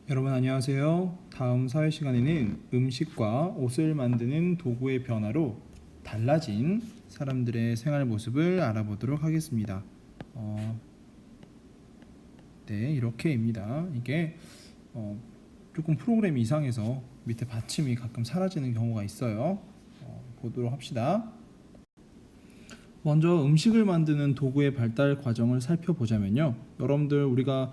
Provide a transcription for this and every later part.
여러분 안녕하세요. 다음 사회 시간에는 음식과 옷을 만드는 도구의 변화로 달라진 사람들의 생활 모습을 알아보도록 하겠습니다. 네, 이렇게입니다. 이게 조금 프로그램이 이상해서 밑에 받침이 가끔 사라지는 경우가 있어요. 보도록 합시다. 먼저 음식을 만드는 도구의 발달 과정을 살펴보자면요. 여러분들 우리가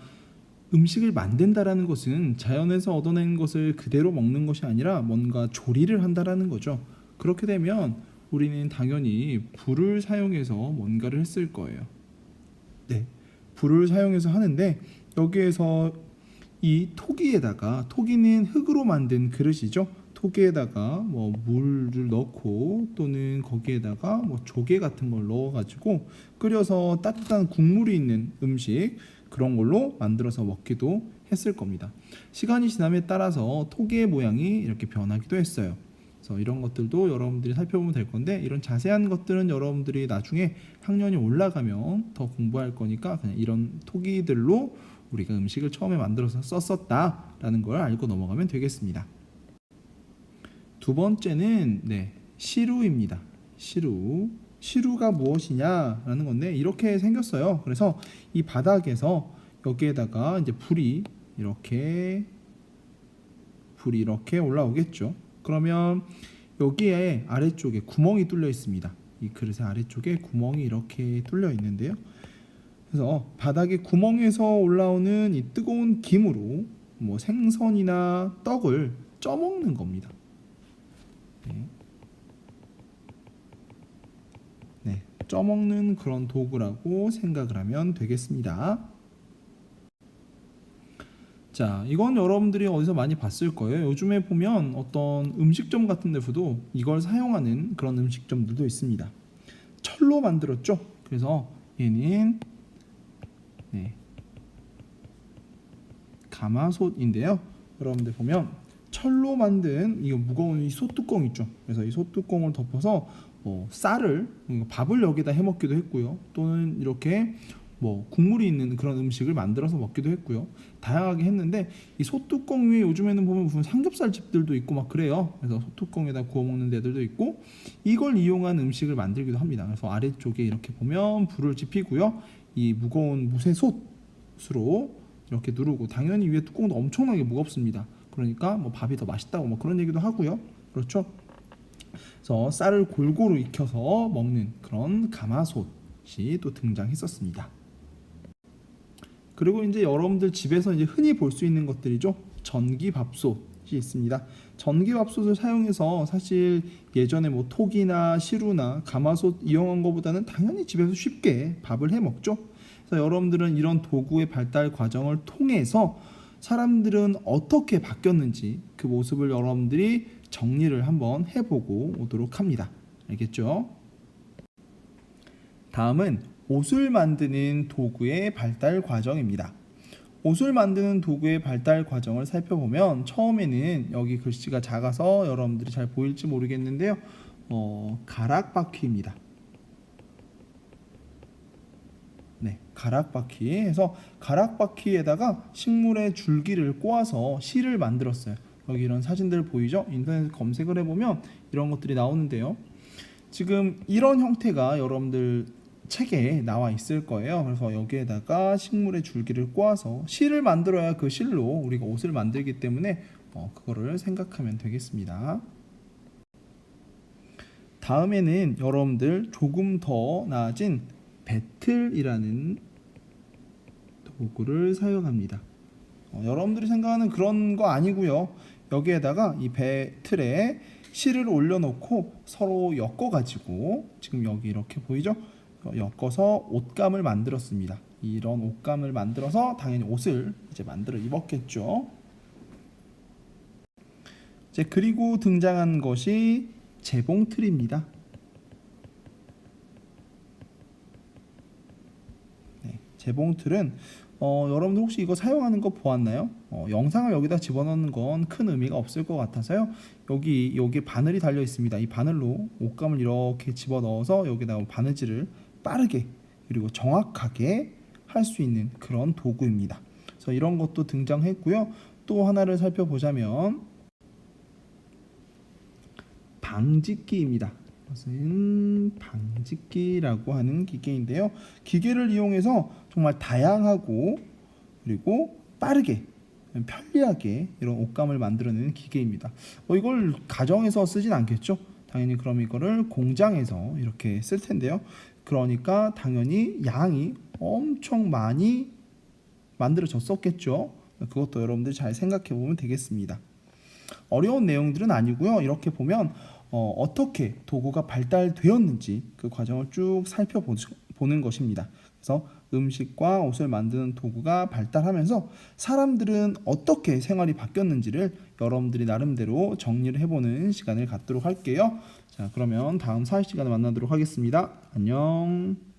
음식을 만든다라는 것은 자연에서 얻어낸 것을 그대로 먹는 것이 아니라 뭔가 조리를 한다라는 거죠. 그렇게 되면 우리는 당연히 불을 사용해서 뭔가를 했을 거예요. 네, 불을 사용해서 하는데 여기에서 이 토기에다가, 토기는 흙으로 만든 그릇이죠. 토기에다가 뭐 물을 넣고 또는 거기에다가 뭐 조개 같은 걸 넣어가지고 끓여서 따뜻한 국물이 있는 음식, 그런 걸로 만들어서 먹기도 했을 겁니다. 시간이 지남에 따라서 토기의 모양이 이렇게 변하기도 했어요. 그래서 이런 것들도 여러분들이 살펴보면 될 건데, 이런 자세한 것들은 여러분들이 나중에 학년이 올라가면 더 공부할 거니까 그냥 이런 토기들로 우리가 음식을 처음에 만들어서 썼었다라는 걸 알고 넘어가면 되겠습니다. 두 번째는 시루입니다. 시루가 무엇이냐라는 건데, 이렇게 생겼어요. 그래서 이 바닥에서 여기에다가 이제 불이 이렇게 올라오겠죠. 그러면 여기에 아래쪽에 구멍이 뚫려 있습니다. 이 그릇의 아래쪽에 구멍이 이렇게 뚫려 있는데요. 그래서 바닥에 구멍에서 올라오는 이 뜨거운 김으로 뭐 생선이나 떡을 쪄먹는 겁니다. 쪄먹는 그런 도구라고 생각을 하면 되겠습니다. 자, 이건 여러분들이 어디서 많이 봤을 거예요. 요즘에 보면 어떤 음식점 같은 데서도 이걸 사용하는 그런 음식점들도 있습니다. 철로 만들었죠. 그래서 얘는 가마솥인데요. 여러분들 보면 철로 만든 이 무거운 이 솥뚜껑 있죠. 그래서 이 솥뚜껑을 덮어서 쌀을, 밥을 여기다 해 먹기도 했고요. 또는 이렇게 국물이 있는 그런 음식을 만들어서 먹기도 했고요. 다양하게 했는데, 이 솥뚜껑 위에 요즘에는 보면 무슨 삼겹살 집들도 있고 막 그래요. 그래서 솥뚜껑에다 구워 먹는 데들도 있고, 이걸 이용한 음식을 만들기도 합니다. 그래서 아래쪽에 이렇게 보면 불을 지피고요. 이 무거운 무쇠솥으로 이렇게 누르고, 당연히 위에 뚜껑도 엄청나게 무겁습니다. 그러니까 밥이 더 맛있다고 그런 얘기도 하고요. 그렇죠? 그래서 쌀을 골고루 익혀서 먹는 그런 가마솥이 또 등장했었습니다. 그리고 이제 여러분들 집에서 이제 흔히 볼 수 있는 것들이죠. 전기밥솥이 있습니다. 전기밥솥을 사용해서 사실 예전에 톡이나 시루나 가마솥 이용한 것보다는 당연히 집에서 쉽게 밥을 해 먹죠. 그래서 여러분들은 이런 도구의 발달 과정을 통해서 사람들은 어떻게 바뀌었는지 그 모습을 여러분들이 정리를 한번 해보고 오도록 합니다. 알겠죠? 다음은 옷을 만드는 도구의 발달 과정입니다. 옷을 만드는 도구의 발달 과정을 살펴보면 처음에는 여기 글씨가 작아서 여러분들이 잘 보일지 모르겠는데요. 가락바퀴입니다. 가락바퀴 해서 가락바퀴에다가 식물의 줄기를 꼬아서 실을 만들었어요. 여기 이런 사진들 보이죠? 인터넷 검색을 해보면 이런 것들이 나오는데요. 지금 이런 형태가 여러분들 책에 나와 있을 거예요. 그래서 여기에다가 식물의 줄기를 꼬아서 실을 만들어야 그 실로 우리가 옷을 만들기 때문에 그거를 생각하면 되겠습니다. 다음에는 여러분들 조금 더 나아진 배틀이라는 도구를 사용합니다. 여러분들이 생각하는 그런 거 아니고요. 여기에다가 이 배틀에 실을 올려놓고 서로 엮어가지고, 지금 여기 이렇게 보이죠? 엮어서 옷감을 만들었습니다. 이런 옷감을 만들어서 당연히 옷을 이제 만들어 입었겠죠. 이제 그리고 등장한 것이 재봉틀입니다. 재봉틀은 여러분들 혹시 이거 사용하는 거 보았나요? 영상을 여기다 집어넣는 건 큰 의미가 없을 것 같아서요. 여기 바늘이 달려 있습니다. 이 바늘로 옷감을 이렇게 집어넣어서 여기다가 바느질을 빠르게 그리고 정확하게 할 수 있는 그런 도구입니다. 그래서 이런 것도 등장했고요. 또 하나를 살펴보자면 방직기입니다. 이것은 방직기라고 하는 기계인데요. 기계를 이용해서 정말 다양하고 그리고 빠르게 편리하게 이런 옷감을 만들어내는 기계입니다. 이걸 가정에서 쓰진 않겠죠? 당연히 그럼 이거를 공장에서 이렇게 쓸 텐데요. 그러니까 당연히 양이 엄청 많이 만들어졌었겠죠. 그것도 여러분들 잘 생각해 보면 되겠습니다. 어려운 내용들은 아니고요. 이렇게 보면 어떻게 도구가 발달되었는지 그 과정을 쭉 살펴보는 것입니다. 그래서 음식과 옷을 만드는 도구가 발달하면서 사람들은 어떻게 생활이 바뀌었는지를 여러분들이 나름대로 정리를 해보는 시간을 갖도록 할게요. 자, 그러면 다음 사회 시간에 만나도록 하겠습니다. 안녕.